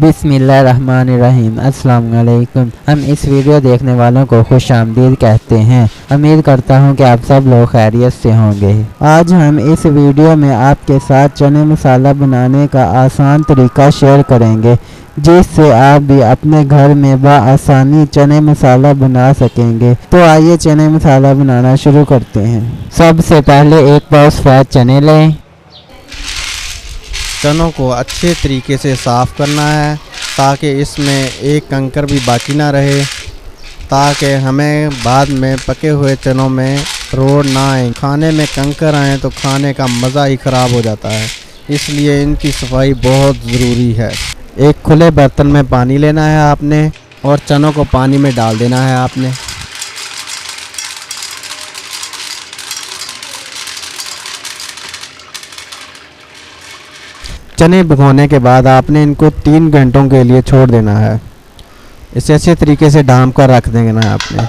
बिस्मिल्लाहिर्रहमानिर्रहीम। अस्सलाम वालेकुम। हम इस वीडियो देखने वालों को खुश आमदीद कहते हैं। उम्मीद करता हूं कि आप सब लोग खैरियत से होंगे। आज हम इस वीडियो में आपके साथ चने मसाला बनाने का आसान तरीका शेयर करेंगे, जिससे आप भी अपने घर में बआसानी चने मसाला बना सकेंगे। तो आइए चने मसाला बनाना शुरू करते हैं। सबसे पहले एक पाव सफ़ेद चने लें। चनों को अच्छे तरीके से साफ़ करना है ताकि इसमें एक कंकर भी बाकी ना रहे, ताकि हमें बाद में पके हुए चनों में रोड़ ना आए। खाने में कंकर आए तो खाने का मज़ा ही ख़राब हो जाता है, इसलिए इनकी सफाई बहुत ज़रूरी है। एक खुले बर्तन में पानी लेना है आपने और चनों को पानी में डाल देना है आपने। चने भिगोने के बाद आपने इनको 3 घंटों के लिए छोड़ देना है। इसे अच्छे तरीके से ढाँप कर रख देना है आपने।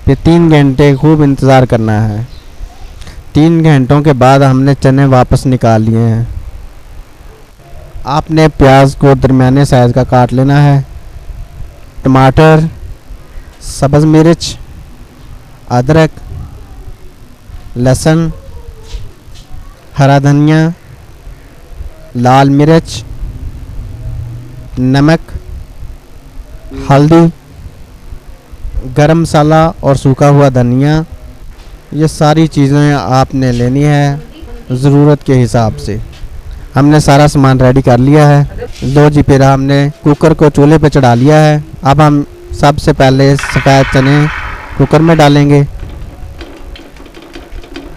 फिर 3 घंटे खूब इंतज़ार करना है। 3 घंटों के बाद हमने चने वापस निकाल लिए हैं। आपने प्याज को दरमियाने साइज़ का काट लेना है। टमाटर, सब्ज़ मिर्च, अदरक, लहसुन, हरा धनिया, लाल मिर्च, नमक, हल्दी, गरम मसाला और सूखा हुआ धनिया, ये सारी चीज़ें आपने लेनी है ज़रूरत के हिसाब से। हमने सारा सामान रेडी कर लिया है। लो जी, फिर हमने कुकर को चूल्हे पे चढ़ा लिया है। अब हम सबसे पहले सफ़ेद चने कुकर में डालेंगे।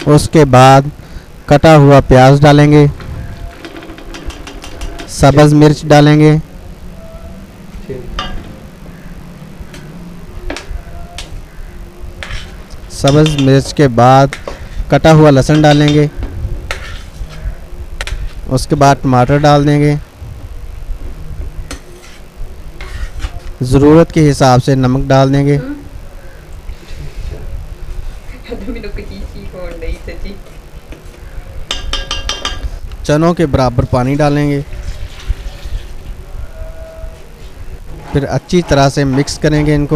उसके बाद कटा हुआ प्याज डालेंगे, सब्ज़ मिर्च डालेंगे, सब्ज़ मिर्च के बाद कटा हुआ लहसुन डालेंगे। उसके बाद टमाटर डाल देंगे। ज़रूरत के हिसाब से नमक डाल देंगे। चनों के बराबर पानी डालेंगे। फिर अच्छी तरह से मिक्स करेंगे इनको।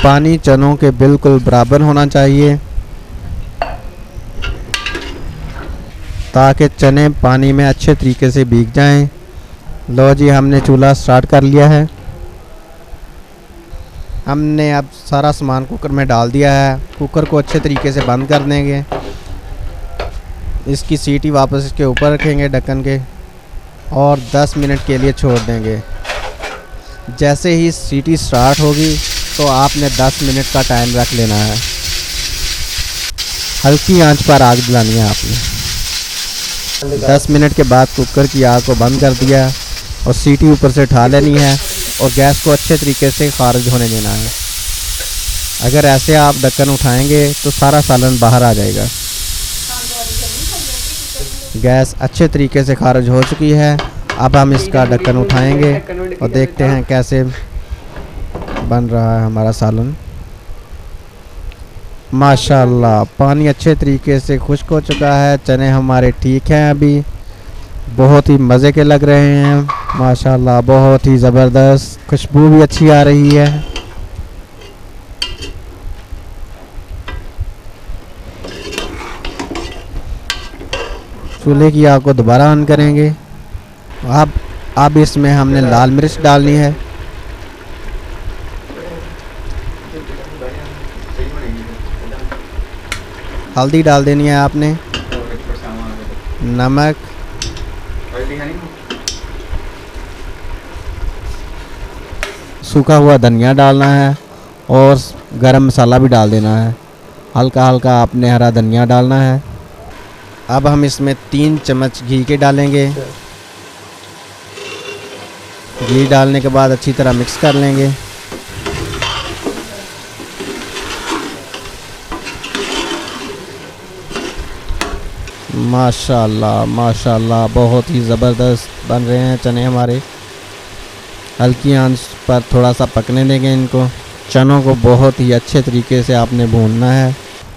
पानी चनों के बिल्कुल बराबर होना चाहिए ताकि चने पानी में अच्छे तरीके से भीग जाएं। लो जी, हमने चूल्हा स्टार्ट कर लिया है। हमने अब सारा सामान कुकर में डाल दिया है। कुकर को अच्छे तरीके से बंद कर देंगे। इसकी सीटी वापस इसके ऊपर रखेंगे ढक्कन के और 10 मिनट के लिए छोड़ देंगे। जैसे ही सीटी स्टार्ट होगी तो आपने 10 मिनट का टाइम रख लेना है। हल्की आंच पर आग जलानी है आपने। 10 मिनट के बाद कुकर की आग को बंद कर दिया और सीटी ऊपर से उठा लेनी है और गैस को अच्छे तरीके से खारिज होने देना है। अगर ऐसे आप ढक्कन उठाएंगे तो सारा सालन बाहर आ जाएगा। गैस अच्छे तरीके से खारिज हो चुकी है। अब हम इसका ढक्कन उठाएंगे और देखते हैं कैसे बन रहा है हमारा सालन। माशाल्लाह, पानी अच्छे तरीके से खुश्क हो चुका है। चने हमारे ठीक हैं, अभी बहुत ही मज़े के लग रहे हैं। माशाल्लाह, बहुत ही ज़बरदस्त, खुशबू भी अच्छी आ रही है। चूल्हे की आग को दोबारा ऑन करेंगे। अब इसमें हमने लाल मिर्च डालनी है। हल्दी डाल देनी है आपने, नमक, सूखा हुआ धनिया डालना है और गरम मसाला भी डाल देना है। हल्का हल्का आपने हरा धनिया डालना है। अब हम इसमें 3 चम्मच घी के डालेंगे। घी डालने के बाद अच्छी तरह मिक्स कर लेंगे। माशाल्लाह माशाल्लाह, बहुत ही ज़बरदस्त बन रहे हैं चने हमारे। हल्की आंच पर थोड़ा सा पकने देंगे इनको। चनों को बहुत ही अच्छे तरीके से आपने भूनना है।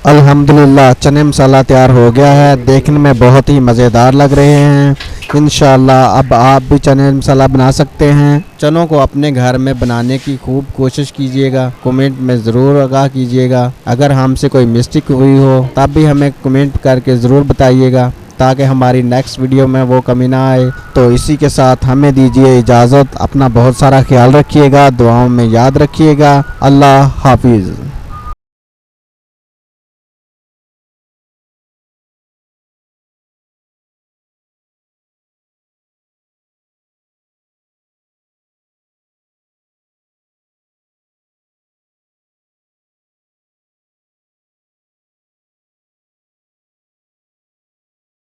अल्हम्दुलिल्लाह चने मसाला तैयार हो गया है। देखने में बहुत ही मज़ेदार लग रहे हैं। इंशाल्लाह अब आप भी चने मसाला बना सकते हैं। चनों को अपने घर में बनाने की खूब कोशिश कीजिएगा। कमेंट में ज़रूर आगाह कीजिएगा। अगर हमसे कोई मिस्टेक हुई हो तब भी हमें कमेंट करके ज़रूर बताइएगा, ताकि हमारी नेक्स्ट वीडियो में वो कमी ना आए। तो इसी के साथ हमें दीजिए इजाज़त। अपना बहुत सारा ख्याल रखिएगा, दुआओं में याद रखिएगा। अल्लाह हाफिज़।